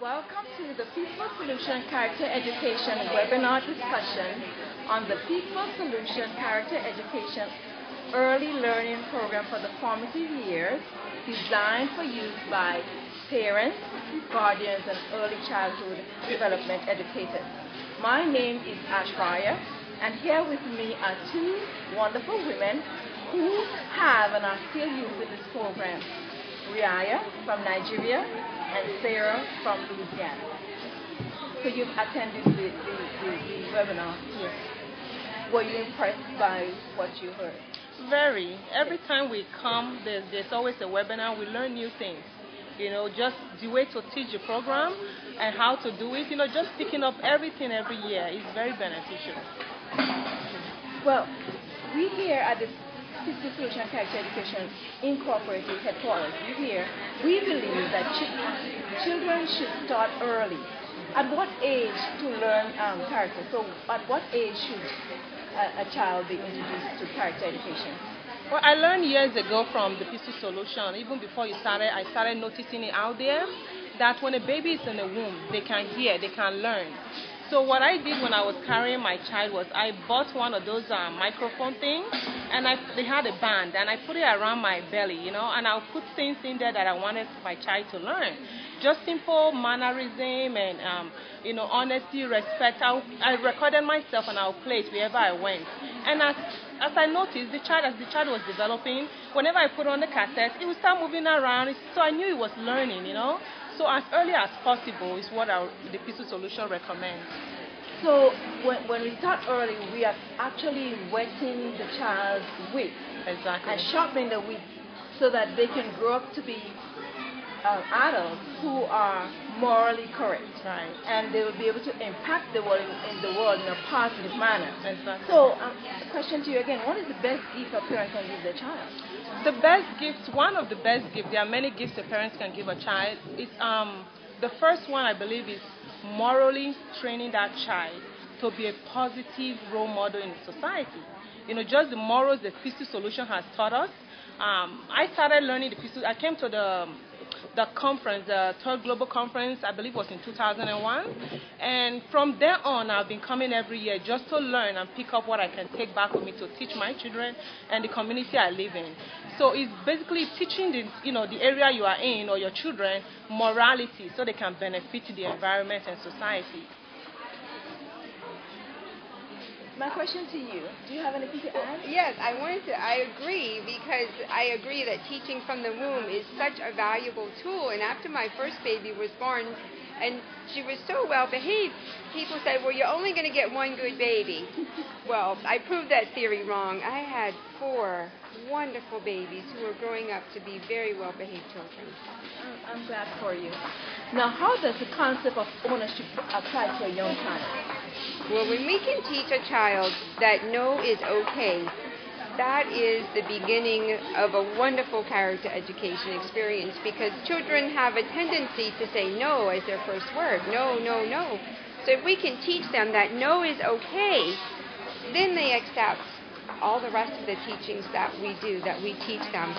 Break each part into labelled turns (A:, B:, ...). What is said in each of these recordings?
A: Welcome to the Peaceful Solution Character Education webinar discussion on the Peaceful Solution Character Education Early Learning Program for the formative years, designed for use by parents, guardians, and early childhood development educators. My name is Ashwarya, and here with me are two wonderful women who have and are still using this program. Riaya from Nigeria and Sarah from Louisiana. So you've attended the webinar here. Were you impressed by what you heard?
B: Very. Every time we come, there's always a webinar. We learn new things. Just the way to teach the program and how to do it. Just picking up everything every year is very beneficial.
A: Well, we here at the Peaceful Solution Character Education Incorporated headquarters, we believe that children should start early. At what age to learn character? So at what age should a child be introduced to character education?
B: Well, I learned years ago from the Peaceful Solution. Even before you started, I started noticing it out there that when a baby is in the womb, they can hear, they can learn. So what I did when I was carrying my child was I bought one of those microphone things, and they had a band, and I put it around my belly, and I'll put things in there that I wanted my child to learn. Just simple mannerism and, honesty, respect. I recorded myself, and I'll play it wherever I went. And as I noticed, as the child was developing, whenever I put on the cassette, it would start moving around. So I knew it was learning, So as early as possible is what the Peaceful Solution recommends.
A: So when we start early, we are actually wetting the child's wit.
B: Exactly.
A: And sharpening the wit so that they can grow up to be adults who are morally correct.
B: Right.
A: And they will be able to impact the world in a positive manner.
B: Exactly.
A: So, a question to you again, what is the best gift a parent can give their child?
B: One of the best gifts, there are many gifts a parent can give a child. The first one, I believe, is morally training that child to be a positive role model in society. Just the morals the Peaceful Solution has taught us. I started learning the Peaceful. I came to the conference, the third global conference, I believe was in 2001. And from there on, I've been coming every year just to learn and pick up what I can take back with me to teach my children and the community I live in. So it's basically teaching the area you are in or your children morality so they can benefit the environment and society.
A: My question to you, do you have anything to add?
C: Yes, I agree, because I agree that teaching from the womb is such a valuable tool. And after my first baby was born, and she was so well behaved, people said, well, you're only going to get one good baby. Well, I proved that theory wrong. I had 4 wonderful babies who are growing up to be very well behaved children.
A: I'm glad for you. Now, how does the concept of ownership apply to a young child?
C: Well, when we can teach a child that no is okay, that is the beginning of a wonderful character education experience, because children have a tendency to say no as their first word. No, no, no. So if we can teach them that no is okay, then they accept all the rest of the teachings that we teach them.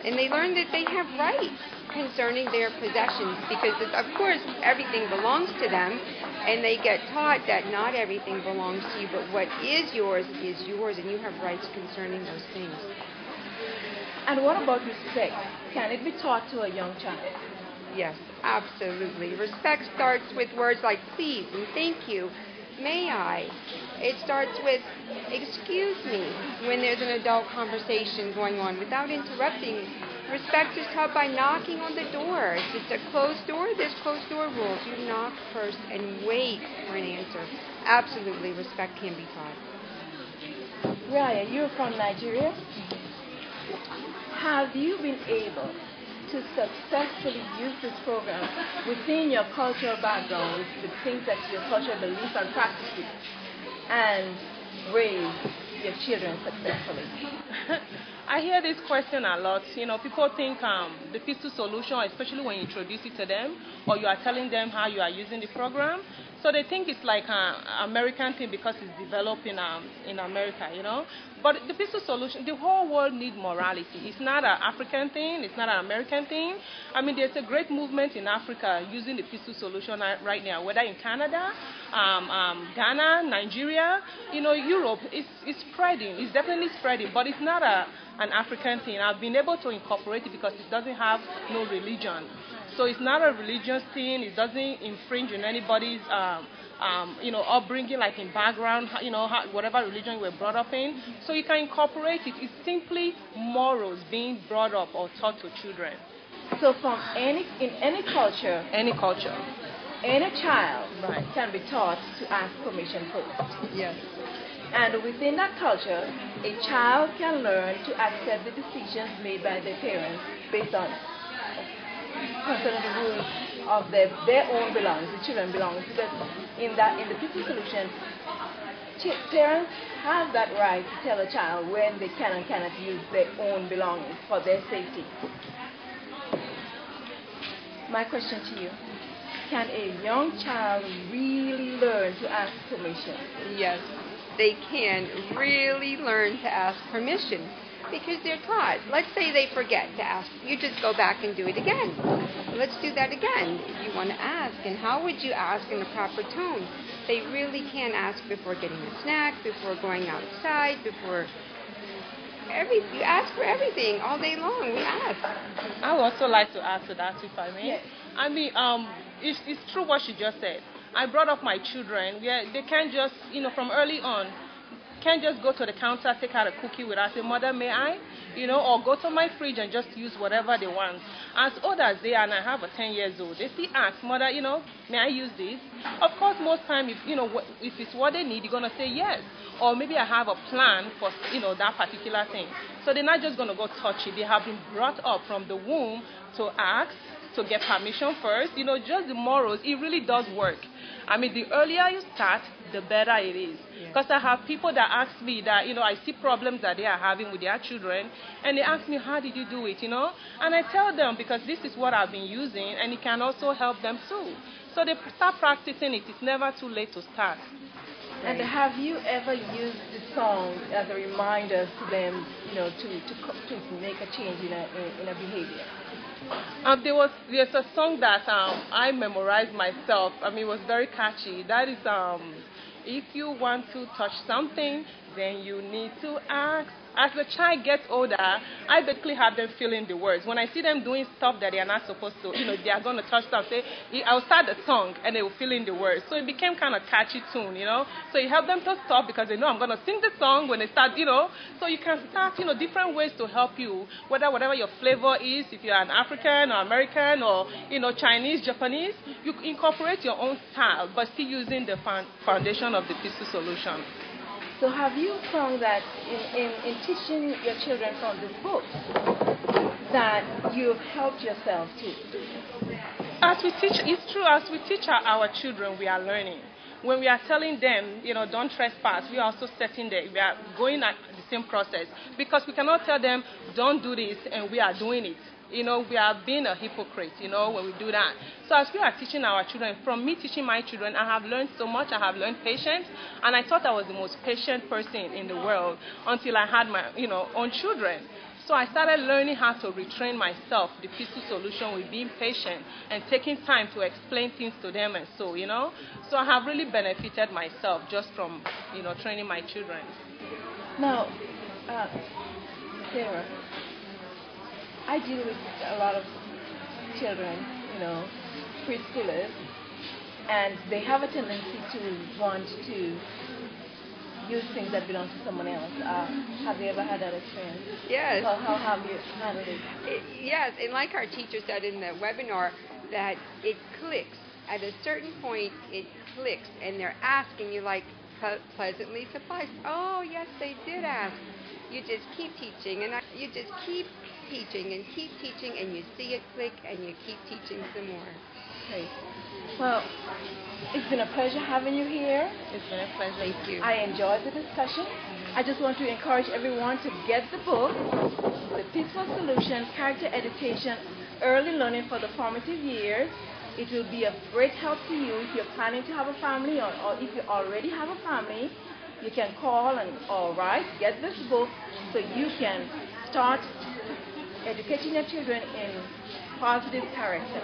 C: And they learn that they have rights concerning their possessions, because of course everything belongs to them, and they get taught that not everything belongs to you, but what is yours, and you have rights concerning those things.
A: And what about respect? Can it be taught to a young child?
C: Yes, absolutely. Respect starts with words like please and thank you, may I. It starts with excuse me when there's an adult conversation going on without interrupting. Respect is taught by knocking on the door. If it's a closed door, there's closed door rules. You knock first and wait for an answer. Absolutely, respect can be taught.
A: Raya, you're from Nigeria. Have you been able to successfully use this program within your cultural background, with the things that your culture believes and practices, and raise your children successfully?
B: I hear this question a lot. People think the Peaceful Solution, especially when you introduce it to them or you are telling them how you are using the program, So they think it's like an American thing because it's developed in America, But the peaceful solution, the whole world needs morality. It's not an African thing. It's not an American thing. I mean, there's a great movement in Africa using the peaceful solution right now, whether in Canada, Ghana, Nigeria, Europe. It's spreading. It's definitely spreading, but it's not an African thing. I've been able to incorporate it because it doesn't have no religion. So it's not a religious thing. It doesn't infringe on anybody's, upbringing, like in background, whatever religion you were brought up in. So you can incorporate it. It's simply morals being brought up or taught to children.
A: So in any culture, any child can be taught to ask permission first.
C: Yes.
A: And within that culture, a child can learn to accept the decisions made by their parents based on concerning the rules of their own belongings, the children belongings. Because in the peaceful solution, parents have that right to tell a child when they can and cannot use their own belongings for their safety. My question to you: can a young child really learn to ask permission?
C: Yes, they can really learn to ask permission because they're taught. Let's say they forget to ask. You just go back and do it again. Let's do that again. If you want to ask, and how would you ask in a proper tone? They really can ask before getting a snack, before going outside, before you ask for everything all day long. We ask.
B: I would also like to add to that, if I may.
A: Yes.
B: I mean, it's true what she just said. I brought up my children where they can't just, from early on, can't just go to the counter, take out a cookie without saying, "Mother, may I?" Or go to my fridge and just use whatever they want. As old as they are, and I have a 10 years old, they still ask, "Mother, may I use this?" Of course, most time, if it's what they need, you're gonna say yes. Or maybe I have a plan for that particular thing. So they're not just gonna go touch it. They have been brought up from the womb to ask, to get permission first. Just the morals. It really does work. I mean, the earlier you start, the better it is. Because I have people that ask me that, I see problems that they are having with their children, and they ask me, "How did you do it?" And I tell them, because this is what I've been using, and it can also help them too. So they start practicing it. It's never too late to start.
A: And have you ever used the song as a reminder to them, to make a change in a behavior?
B: There's a song that I memorized myself. I mean, it was very catchy. That is, if you want to touch something, then you need to ask. As the child gets older, I basically have them fill in the words. When I see them doing stuff that they are not supposed to, they are going to touch stuff, I'll start the song and they will fill in the words. So it became kind of catchy tune, So you help them to stop because they know I'm going to sing the song when they start, So you can start, different ways to help you, whatever your flavor is, if you're an African or American or, Chinese, Japanese, you incorporate your own style, but still using the foundation of the peaceful solution.
A: So have you found that in teaching your children from this book that you've helped yourself too?
B: As we teach, it's true, as we teach our children, we are learning. When we are telling them, don't trespass, we are also setting them, we are going at the same process. Because we cannot tell them, don't do this, and we are doing it. We are being a hypocrite, when we do that. So as we are teaching our children, from me teaching my children, I have learned so much. I have learned patience, and I thought I was the most patient person in the world until I had my, own children. So I started learning how to retrain myself, the peaceful solution with being patient and taking time to explain things to them and so, So I have really benefited myself just from, training my children.
A: Now, Sarah, I deal with a lot of children, preschoolers, and they have a tendency to want to use things that belong to someone else. Have you ever had that experience?
C: Yes.
A: How have you handled it?
C: Yes, and like our teacher said in the webinar, that it clicks. At a certain point, it clicks, and they're asking you pleasantly surprised. Oh, yes, they did ask. You just keep teaching, and you just keep teaching, and you see it click, and you keep teaching some more.
A: Great. Well, it's been a pleasure having you here.
B: It's been a pleasure.
C: Thank you.
A: I enjoyed the discussion. I just want to encourage everyone to get the book, The Peaceful Solution, Character Education, Early Learning for the Formative Years. It will be a great help to you if you're planning to have a family, or if you already have a family. You can call or write, get this book, so you can start educating your children in positive character.